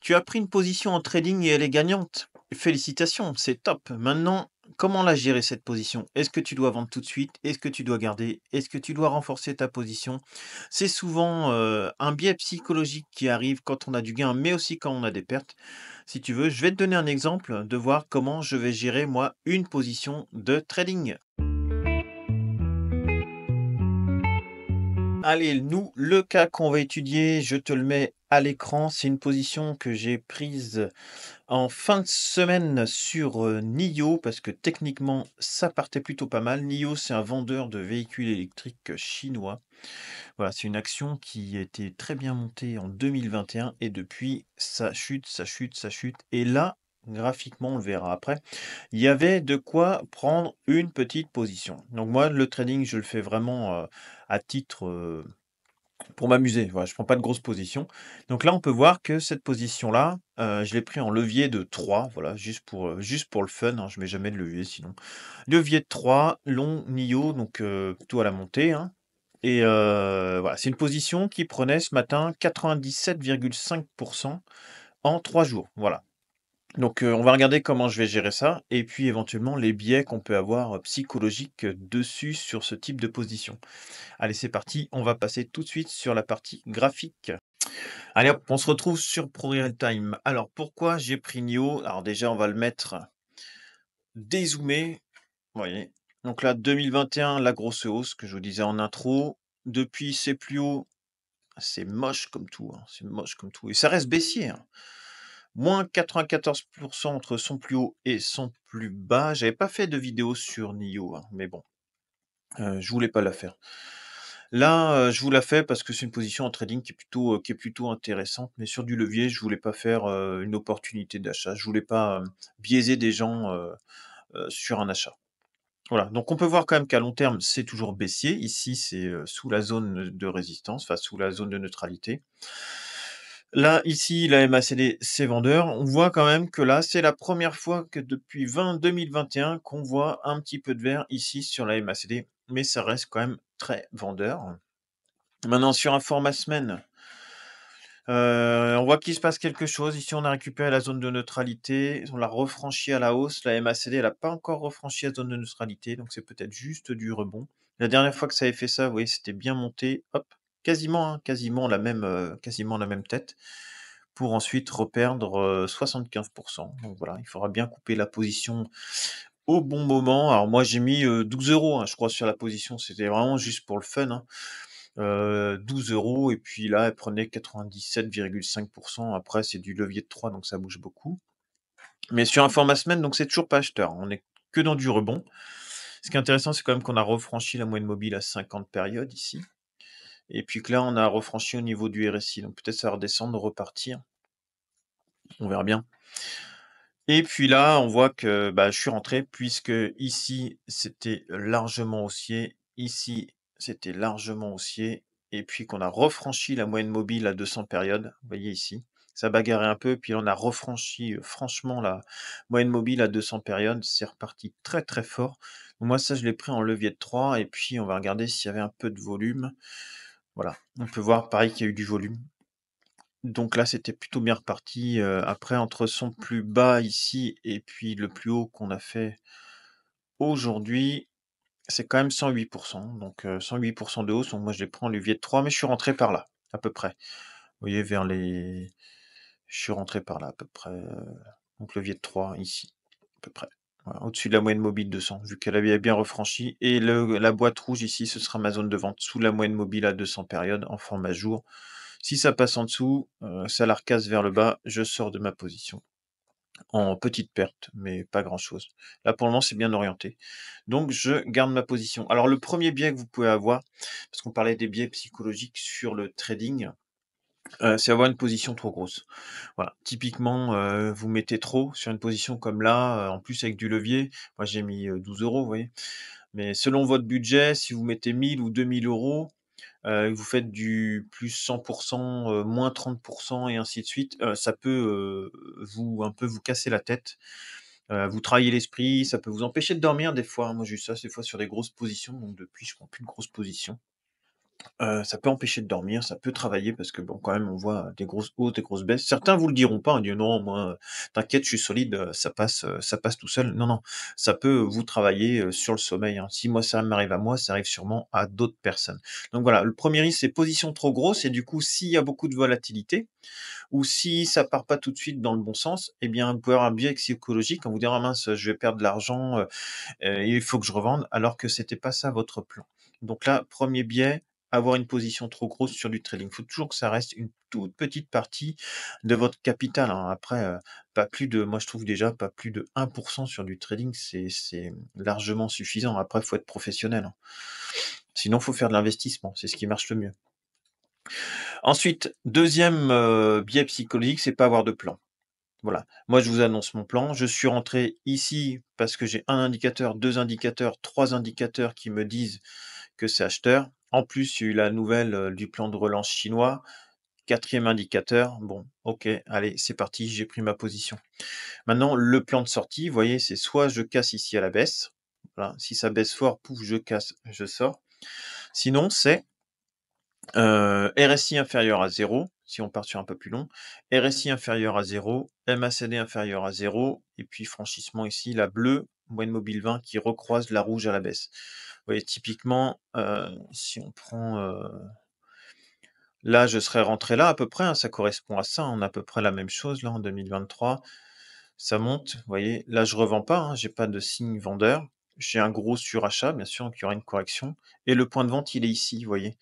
Tu as pris une position en trading et elle est gagnante. Félicitations, c'est top. Maintenant, comment la gérer cette position? Est-ce que tu dois vendre tout de suite? Est-ce que tu dois garder? Est-ce que tu dois renforcer ta position? C'est souvent un biais psychologique qui arrive quand on a du gain, mais aussi quand on a des pertes. Si tu veux, je vais te donner un exemple de voir comment je vais gérer moi une position de trading. Allez, nous, le cas qu'on va étudier, je te le mets à l'écran. C'est une position que j'ai prise en fin de semaine sur NIO parce que techniquement, ça partait plutôt pas mal. NIO, c'est un vendeur de véhicules électriques chinois. Voilà, c'est une action qui était très bien montée en 2021 et depuis, ça chute, ça chute, ça chute. Et là, graphiquement, on le verra après, il y avait de quoi prendre une petite position. Donc moi, le trading, je le fais vraiment à titre pour m'amuser. Voilà, je prends pas de grosses positions. Donc là, on peut voir que cette position-là, je l'ai pris en levier de 3, voilà, juste pour le fun, hein, je mets jamais de levier sinon. Levier de 3, long NIO, donc plutôt à la montée, hein. Et voilà, c'est une position qui prenait ce matin 97,5% en 3 jours. Voilà. Donc, on va regarder comment je vais gérer ça et puis éventuellement les biais qu'on peut avoir, psychologiques, dessus sur ce type de position. Allez, c'est parti, on va passer tout de suite sur la partie graphique. Allez hop, on se retrouve sur ProRealTime. Alors pourquoi j'ai pris NIO? Alors déjà, on va le mettre dézoomé, vous voyez? Donc là, 2021, la grosse hausse que je vous disais en intro. Depuis ses plus hauts, c'est moche comme tout, hein, c'est moche comme tout et ça reste baissier, hein. Moins 94% entre son plus haut et son plus bas. J'avais pas fait de vidéo sur NIO, hein, mais bon, je voulais pas la faire. Là, je vous la fais parce que c'est une position en trading qui est plutôt intéressante, mais sur du levier, je voulais pas faire, une opportunité d'achat. Je voulais pas, biaiser des gens, sur un achat. Voilà, donc on peut voir quand même qu'à long terme, c'est toujours baissier. Ici, c'est, sous la zone de résistance, enfin sous la zone de neutralité. Là, ici, la MACD, c'est vendeur. On voit quand même que là, c'est la première fois que depuis 2021 qu'on voit un petit peu de vert ici sur la MACD, mais ça reste quand même très vendeur. Maintenant sur un format semaine, on voit qu'il se passe quelque chose. Ici, on a récupéré la zone de neutralité, on l'a refranchi à la hausse. La MACD, elle a pas encore refranchi la zone de neutralité, donc c'est peut-être juste du rebond. La dernière fois que ça avait fait ça, vous voyez, c'était bien monté, hop, quasiment, hein, quasiment la même tête pour ensuite reperdre, 75. Donc voilà, il faudra bien couper la position au bon moment. Alors moi, j'ai mis, 12 €, hein, je crois sur la position, c'était vraiment juste pour le fun, hein. 12 € et puis là, elle prenait 97,5. Après, c'est du levier de 3, donc ça bouge beaucoup. Mais sur un format semaine, donc c'est toujours pas acheteur. On est que dans du rebond. Ce qui est intéressant, c'est quand même qu'on a refranchi la moyenne mobile à 50 périodes ici et puis que là, on a refranchi au niveau du RSI, donc peut-être ça va redescendre, repartir. On verra bien. Et puis là, on voit que, bah, je suis rentré puisque ici, c'était largement haussier, ici, c'était largement haussier et puis qu'on a refranchi la moyenne mobile à 200 périodes. Vous voyez ici, ça bagarrait un peu, puis on a refranchi, franchement la moyenne mobile à 200 périodes. C'est reparti très, très fort. Moi, ça, je l'ai pris en levier de 3 et puis on va regarder s'il y avait un peu de volume. Voilà, on peut voir pareil qu'il y a eu du volume. Donc là, c'était plutôt bien reparti, après entre son plus bas ici et puis le plus haut qu'on a fait aujourd'hui, c'est quand même 108. Donc 108 de hausse, donc moi je les prends en levier de 3, mais je suis rentré par là, à peu près. Vous voyez je suis rentré par là à peu près, donc levier de 3 ici, à peu près. Voilà, au-dessus de la moyenne mobile 200, vu qu'elle avait bien refranchi et la boîte rouge ici, ce sera ma zone de vente sous la moyenne mobile à 200 périodes en format jour. Si ça passe en dessous, ça la recasse vers le bas, je sors de ma position. En petite perte, mais pas grand-chose. Là, pour le moment, c'est bien orienté. Donc je garde ma position. Alors le premier biais que vous pouvez avoir, parce qu'on parlait des biais psychologiques sur le trading, c'est avoir une position trop grosse. Voilà, typiquement, vous mettez trop sur une position comme là, en plus avec du levier. Moi, j'ai mis, 12 €, vous voyez? Mais selon votre budget, si vous mettez 1 000 ou 2 000 €, vous faites du plus 100, moins 30 et ainsi de suite, ça peut, un peu vous casser la tête, vous travailler l'esprit, ça peut vous empêcher de dormir des fois, hein. Moi, j'ai eu ça des fois sur des grosses positions, donc depuis, je prends plus de grosses positions. Ça peut empêcher de dormir, ça peut travailler parce que bon, quand même, on voit des grosses hausses, des grosses baisses. Certains vous le diront pas, ils diront: «Non, moi, t'inquiète, je suis solide, ça passe tout seul». Non, non, ça peut vous travailler, sur le sommeil, hein. Si moi, ça m'arrive à moi, ça arrive sûrement à d'autres personnes. Donc voilà, le premier risque, c'est position trop grosse et du coup, s'il y a beaucoup de volatilité ou si ça part pas tout de suite dans le bon sens, eh bien, vous pouvez avoir un biais psychologique en vous disant: «Ah mince, je vais perdre de l'argent, il faut que je revende», alors que c'était pas ça votre plan. Donc là, premier biais, avoir une position trop grosse sur du trading. Il faut toujours que ça reste une toute petite partie de votre capital, hein. Après, pas plus de moi je trouve déjà pas plus de 1 sur du trading, c'est largement suffisant. Après, il faut être professionnel, hein. Sinon, faut faire de l'investissement, c'est ce qui marche le mieux. Ensuite, deuxième biais psychologique, c'est pas avoir de plan. Voilà. Moi, je vous annonce mon plan. Je suis rentré ici parce que j'ai un indicateur, 2 indicateurs, 3 indicateurs qui me disent que c'est acheteur. En plus, il y a eu la nouvelle, du plan de relance chinois. Quatrième indicateur, bon, OK, allez, c'est parti, j'ai pris ma position. Maintenant, le plan de sortie, vous voyez, c'est soit je casse ici à la baisse, voilà, si ça baisse fort, pouf, je casse, je sors. Sinon, c'est RSI inférieur à 0, si on part sur un peu plus long, RSI inférieur à 0, MACD inférieur à 0, et puis franchissement ici, la bleue, moyenne mobile 20 qui recroise la rouge à la baisse. Vous voyez, typiquement, si on prend, là, je serais rentré là à peu près, hein, ça correspond à ça, on a à peu près la même chose là en 2023. Ça monte, vous voyez, là je revends pas, hein, j'ai pas de signe vendeur. J'ai un gros surachat, bien sûr, donc il y aura une correction. Et le point de vente, il est ici, vous voyez.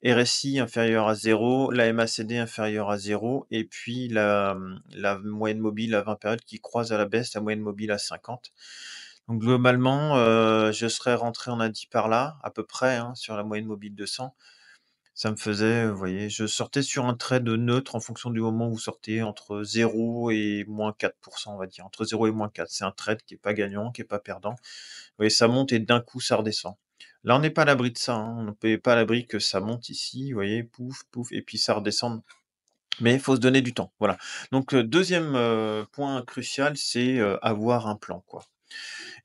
RSI inférieur à 0, la MACD inférieure à 0 et puis la moyenne mobile à 20 périodes qui croise à la baisse la moyenne mobile à 50. Donc globalement, je serais rentré en indice par là, à peu près, hein, sur la moyenne mobile de 100. Ça me faisait, vous voyez, je sortais sur un trade neutre en fonction du moment où vous sortez entre 0 et -4 on va dire, entre 0 et -4. C'est un trade qui est pas gagnant, qui est pas perdant. Vous voyez, ça monte et d'un coup ça redescend. Là, on n'est pas à l'abri de ça, hein, on n'est pas à l'abri que ça monte ici, vous voyez, pouf, pouf et puis ça redescende. Mais il faut se donner du temps, voilà. Donc, 2e, point crucial, c'est, avoir un plan, quoi.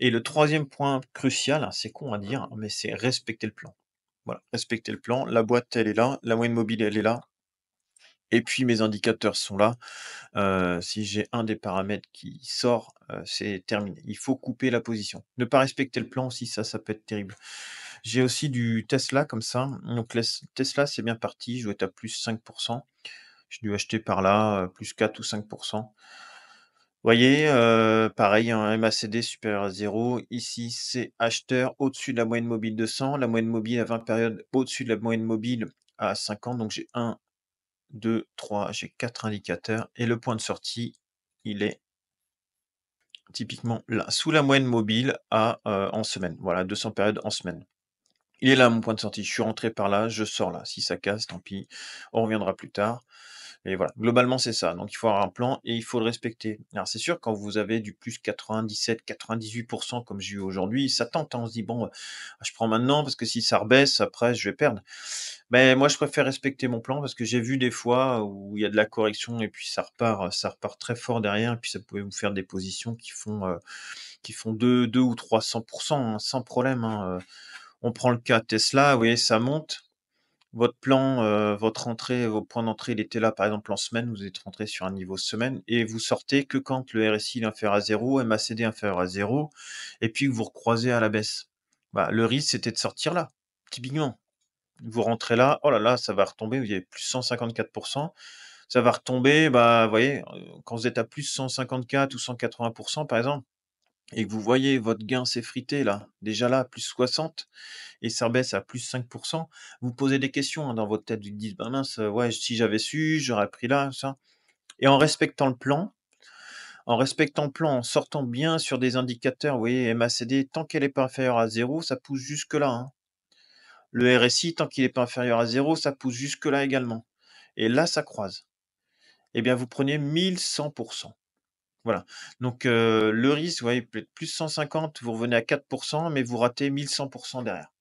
Et le troisième point crucial, hein, c'est con à dire, mais c'est respecter le plan. Voilà, respecter le plan. La boîte, elle est là, la moyenne mobile, elle est là et puis mes indicateurs sont là. Si j'ai un des paramètres qui sort, c'est terminé. Il faut couper la position. Ne pas respecter le plan aussi, ça peut être terrible. J'ai aussi du Tesla comme ça, donc Tesla, c'est bien parti, je dois être à plus 5. J'ai dû acheter par là, plus 4 ou 5. Vous voyez, pareil, un MACD supérieur à 0. Ici, c'est acheteur au-dessus de la moyenne mobile de 100, la moyenne mobile à 20 périodes au-dessus de la moyenne mobile à 50. Donc j'ai 1, 2, 3, j'ai 4 indicateurs et le point de sortie, il est typiquement là, sous la moyenne mobile à, en semaine. Voilà, 200 périodes en semaine. Il est là mon point de sortie. Je suis rentré par là, je sors là. Si ça casse, tant pis, on reviendra plus tard. Et voilà, globalement, c'est ça. Donc il faut avoir un plan et il faut le respecter. Alors c'est sûr, quand vous avez du plus 97-98 comme j'ai eu aujourd'hui, ça tente, hein. On se dit: «Bon, je prends maintenant parce que si ça rebaisse, après je vais perdre». Mais moi, je préfère respecter mon plan parce que j'ai vu des fois où il y a de la correction et puis ça repart très fort derrière et puis ça pouvait vous faire des positions qui font 2 ou 300 hein, sans problème, hein. On prend le cas Tesla, vous voyez, ça monte. Votre plan, votre entrée, vos points d'entrée, il était là, par exemple, en semaine, vous êtes rentré sur un niveau semaine et vous sortez que quand le RSI il est inférieur à 0, MACD inférieur à 0 et puis que vous recroisez à la baisse. Bah, le risque, c'était de sortir là, typiquement. Vous rentrez là, oh là là, ça va retomber, vous avez plus 154. Ça va retomber, bah, vous voyez, quand vous êtes à plus 154 ou 180 par exemple et que vous voyez votre gain s'effriter là, déjà là, plus 60 et ça rebaisse à plus 5. Vous posez des questions, hein, dans votre tête. Vous dites: «Bah, mince, ouais, si j'avais su, j'aurais pris là, ça» et en sortant bien sur des indicateurs, vous voyez, MACD, tant qu'elle est pas inférieure à 0, ça pousse jusque là, hein. Le RSI, tant qu'il est pas inférieur à 0, ça pousse jusque là également et là, ça croise. Eh bien, vous prenez 1100. Voilà. Donc, le risque, vous voyez, peut être plus 150, vous revenez à 4 mais vous ratez 1100 derrière.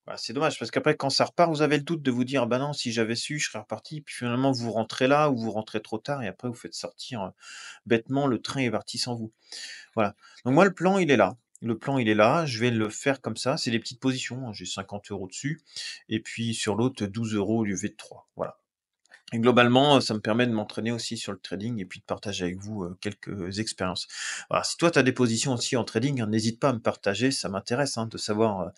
Bah, c'est dommage parce qu'après quand ça repart, vous avez le doute de vous dire: «Bah, non, si j'avais su, je serais reparti». Puis finalement, vous rentrez là ou vous rentrez trop tard et après vous faites sortir, bêtement, le train est parti sans vous. Voilà. Donc moi, le plan, il est là. le plan il est là, je vais le faire comme ça, c'est des petites positions, hein, j'ai 50 € dessus et puis sur l'autre 12 € au lieu de 3, voilà. Et globalement, ça me permet de m'entraîner aussi sur le trading et puis de partager avec vous, quelques expériences. Voilà, si toi tu as des positions aussi en trading, hein, n'hésite pas à me partager, ça m'intéresse, hein, de savoir,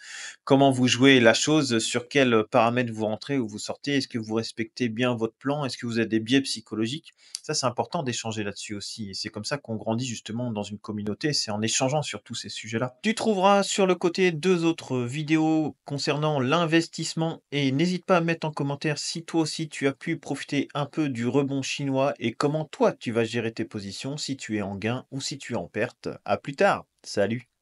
comment vous jouez la chose, sur quels, paramètres vous rentrez ou vous sortez. Est-ce que vous respectez bien votre plan? Est-ce que vous avez des biais psychologiques? Ça, c'est important d'échanger là-dessus aussi et c'est comme ça qu'on grandit justement dans une communauté, c'est en échangeant sur tous ces sujets-là. Tu trouveras sur le côté 2 autres vidéos concernant l'investissement et n'hésite pas à mettre en commentaire si toi aussi tu as pu profiter un peu du rebond chinois et comment toi tu vas gérer tes positions, si tu es en gain ou si tu es en perte. À plus tard. Salut.